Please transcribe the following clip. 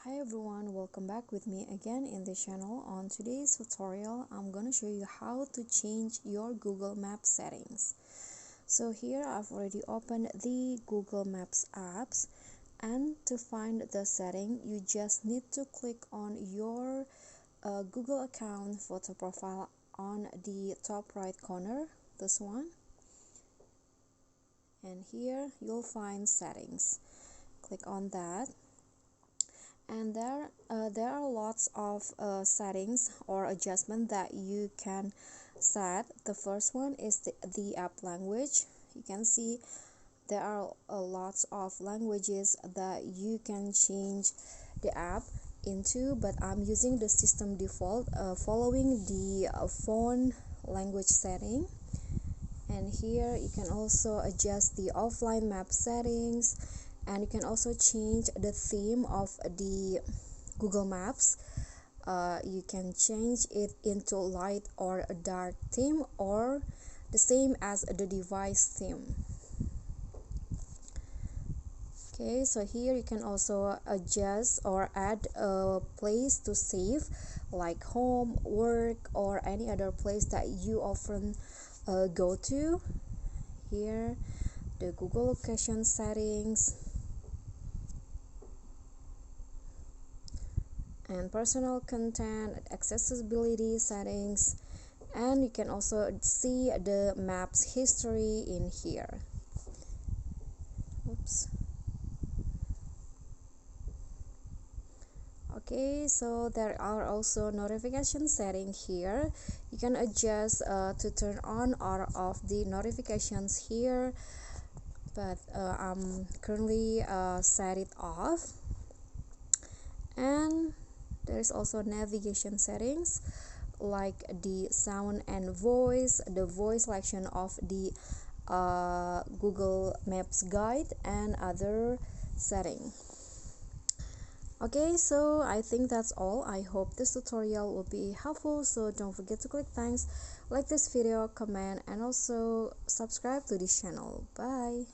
Hi everyone, welcome back with me again in the channel. On today's tutorial, I'm gonna show you how to change your Google Maps settings. So here I've already opened the Google Maps apps, and to find the setting, you just need to click on your Google account photo profile on the top right corner, this one. And here you'll find settings. Click on that. And there are lots of settings or adjustment that you can set. The first one is the app language. You can see there are lots of languages that you can change the app into, but I'm using the system default, following the phone language setting. And here you can also adjust the offline map settings, and you can also change the theme of the Google Maps. You can change it into light or a dark theme, or the same as the device theme. Okay, so here you can also adjust or add a place to save, like home, work, or any other place that you often go to. Here the Google location settings and personal content, accessibility settings, and you can also see the maps history in here. Oops. Okay, so there are also notification setting here. You can adjust to turn on or off the notifications here, but I'm currently set it off. And there is also navigation settings, like the sound and voice, the voice selection of the Google Maps guide, and other setting. Okay, so I think that's all. I hope this tutorial will be helpful, so don't forget to click thanks, like this video, comment, and also subscribe to this channel. Bye.